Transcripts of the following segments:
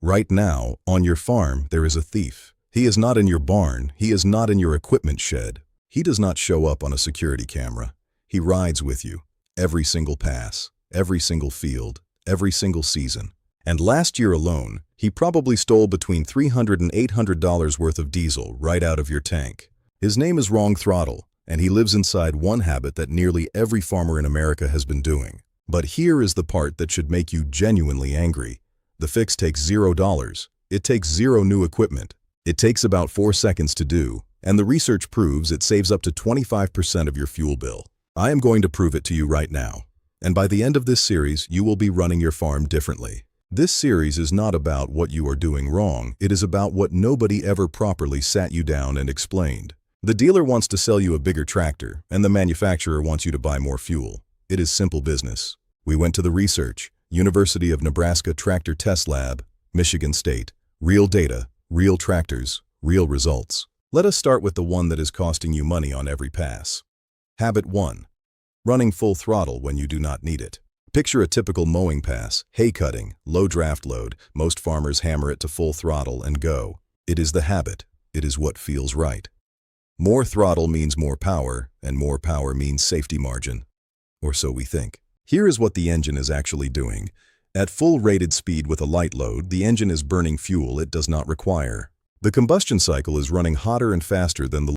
Right now, on your farm, there is a thief. He is not in your barn, he is not in your equipment shed. He does not show up on a security camera. He rides with you, every single pass, every single field, every single season. And last year alone, he probably stole between $300 and $800 worth of diesel right out of your tank. His name is Wrong Throttle, and he lives inside one habit that nearly every farmer in America has been doing. But here is the part that should make you genuinely angry. The fix takes $0. It takes zero new equipment. It takes about 4 seconds to do, and the research proves it saves up to 25% of your fuel bill. I am going to prove it to you right now. And by the end of this series, you will be running your farm differently. This series is not about what you are doing wrong, it is about what nobody ever properly sat you down and explained. The dealer wants to sell you a bigger tractor, and the manufacturer wants you to buy more fuel. It is simple business. We went to the research, University of Nebraska Tractor Test Lab, Michigan State. Real data, real tractors, real results. Let us start with the one that is costing you money on every pass. Habit 1. Running full throttle when you do not need it. Picture a typical mowing pass, hay cutting, low draft load. Most farmers hammer it to full throttle and go. It is the habit. It is what feels right. More throttle means more power, and more power means safety margin. Or so we think. Here is what the engine is actually doing. At full rated speed with a light load, the engine is burning fuel it does not require. The combustion cycle is running hotter and faster than the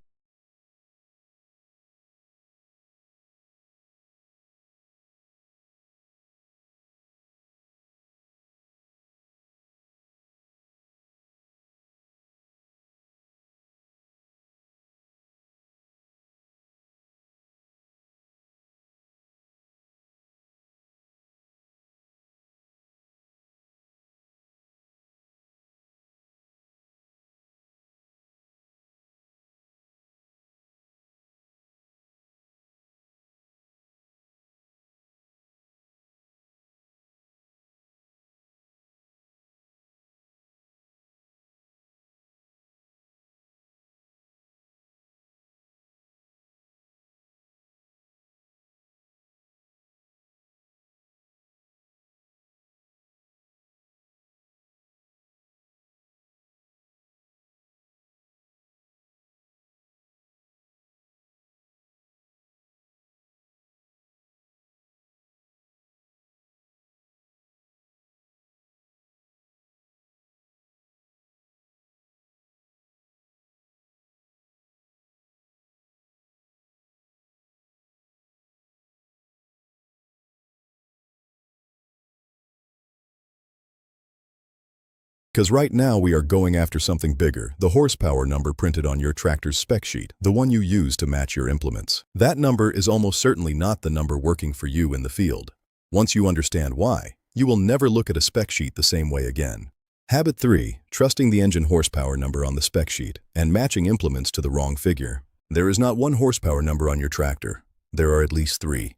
Because right now we are going after something bigger, the horsepower number printed on your tractor's spec sheet, the one you use to match your implements. That number is almost certainly not the number working for you in the field. Once you understand why, you will never look at a spec sheet the same way again. Habit 3. Trusting the engine horsepower number on the spec sheet and matching implements to the wrong figure. There is not one horsepower number on your tractor. There are at least 3,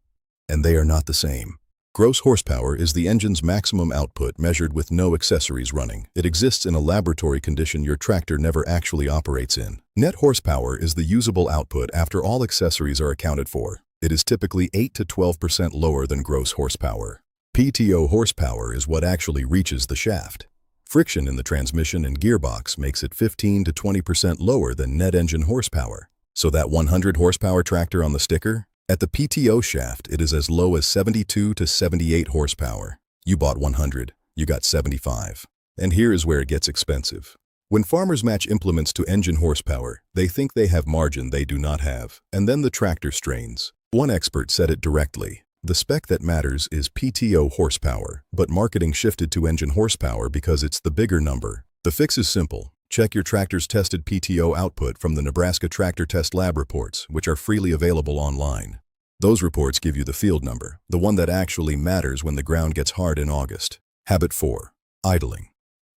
and they are not the same. Gross horsepower is the engine's maximum output measured with no accessories running. It exists in a laboratory condition your tractor never actually operates in. Net horsepower is the usable output after all accessories are accounted for. It is typically 8 to 12% lower than gross horsepower. PTO horsepower is what actually reaches the shaft. Friction in the transmission and gearbox makes it 15 to 20% lower than net engine horsepower. So that 100 horsepower tractor on the sticker? At the PTO shaft, it is as low as 72 to 78 horsepower. You bought 100, you got 75. And here is where it gets expensive. When farmers match implements to engine horsepower, they think they have margin they do not have, and then the tractor strains. One expert said it directly. The spec that matters is PTO horsepower, but marketing shifted to engine horsepower because it's the bigger number. The fix is simple. Check your tractor's tested PTO output from the Nebraska Tractor Test Lab reports, which are freely available online. Those reports give you the field number, the one that actually matters when the ground gets hard in August. Habit 4. Idling.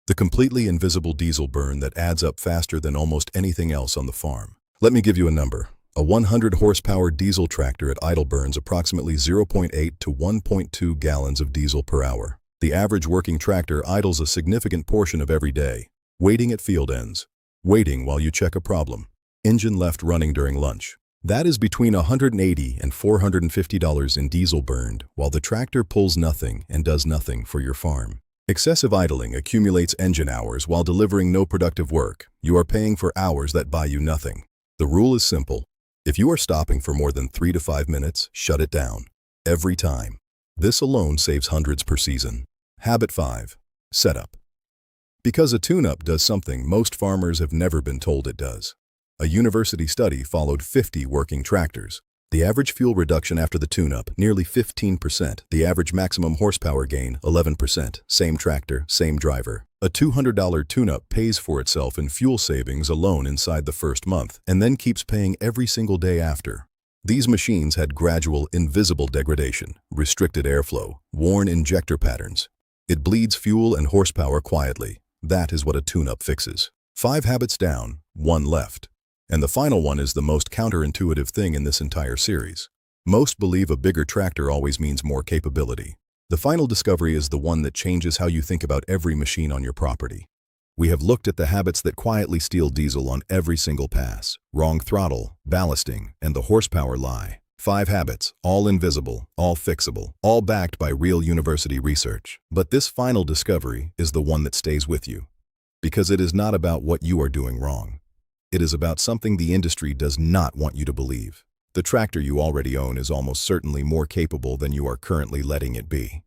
The completely invisible diesel burn that adds up faster than almost anything else on the farm. Let me give you a number. A 100 horsepower diesel tractor at idle burns approximately 0.8 to 1.2 gallons of diesel per hour. The average working tractor idles a significant portion of every day. Waiting at field ends. Waiting while you check a problem. Engine left running during lunch. That is between $180 and $450 in diesel burned, while the tractor pulls nothing and does nothing for your farm. Excessive idling accumulates engine hours while delivering no productive work. You are paying for hours that buy you nothing. The rule is simple. If you are stopping for more than 3 to 5 minutes, shut it down. Every time. This alone saves hundreds per season. Habit 5. Setup. Because a tune-up does something most farmers have never been told it does. A university study followed 50 working tractors. The average fuel reduction after the tune-up, nearly 15%. The average maximum horsepower gain, 11%. Same tractor, same driver. A $200 tune-up pays for itself in fuel savings alone inside the first month, and then keeps paying every single day after. These machines had gradual, invisible degradation, restricted airflow, worn injector patterns. It bleeds fuel and horsepower quietly. That is what a tune-up fixes. 5 habits down, 1 left. And the final one is the most counterintuitive thing in this entire series. Most believe a bigger tractor always means more capability. The final discovery is the one that changes how you think about every machine on your property. We have looked at the habits that quietly steal diesel on every single pass: wrong throttle, ballasting, and the horsepower lie. 5 habits, all invisible, all fixable, all backed by real university research. But this final discovery is the one that stays with you. Because it is not about what you are doing wrong. It is about something the industry does not want you to believe. The tractor you already own is almost certainly more capable than you are currently letting it be.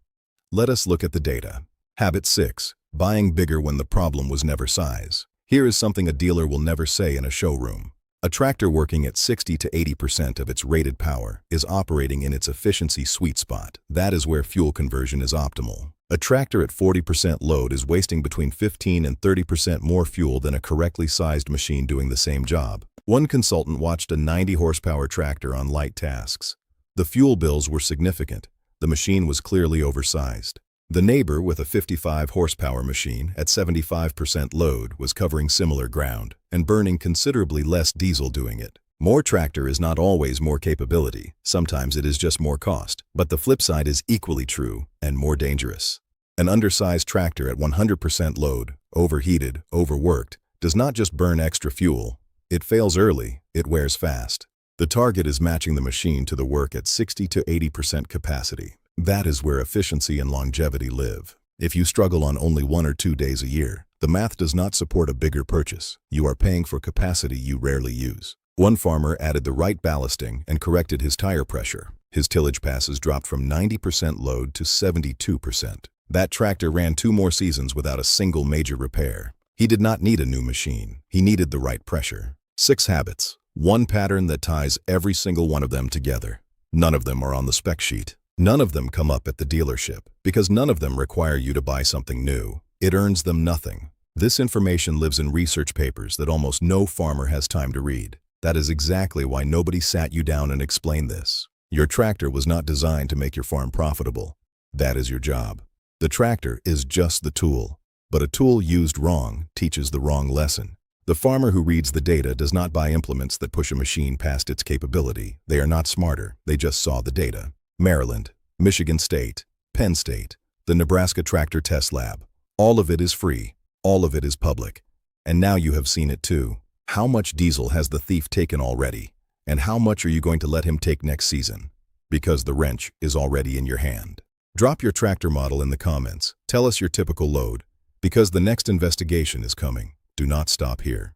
Let us look at the data. Habit 6. Buying bigger when the problem was never size. Here is something a dealer will never say in a showroom. A tractor working at 60 to 80% of its rated power is operating in its efficiency sweet spot. That is where fuel conversion is optimal. A tractor at 40% load is wasting between 15 and 30% more fuel than a correctly sized machine doing the same job. One consultant watched a 90 horsepower tractor on light tasks. The fuel bills were significant. The machine was clearly oversized. The neighbor with a 55 horsepower machine at 75% load was covering similar ground and burning considerably less diesel doing it. More tractor is not always more capability. Sometimes it is just more cost. But the flip side is equally true and more dangerous. An undersized tractor at 100% load, overheated, overworked, does not just burn extra fuel. It fails early, it wears fast. The target is matching the machine to the work at 60 to 80% capacity. That is where efficiency and longevity live. If you struggle on only 1 or 2 days a year, the math does not support a bigger purchase. You are paying for capacity you rarely use. One farmer added the right ballasting and corrected his tire pressure. His tillage passes dropped from 90% load to 72%. That tractor ran 2 more seasons without a single major repair. He did not need a new machine. He needed the right pressure. 6 habits. One pattern that ties every single one of them together. None of them are on the spec sheet. None of them come up at the dealership, because none of them require you to buy something new. It earns them nothing. This information lives in research papers that almost no farmer has time to read. That is exactly why nobody sat you down and explained this. Your tractor was not designed to make your farm profitable. That is your job. The tractor is just the tool, but a tool used wrong teaches the wrong lesson. The farmer who reads the data does not buy implements that push a machine past its capability. They are not smarter, they just saw the data. Maryland, Michigan State, Penn State, the Nebraska Tractor Test Lab. All of it is free. All of it is public. And now you have seen it too. How much diesel has the thief taken already? And how much are you going to let him take next season? Because the wrench is already in your hand. Drop your tractor model in the comments. Tell us your typical load. Because the next investigation is coming. Do not stop here.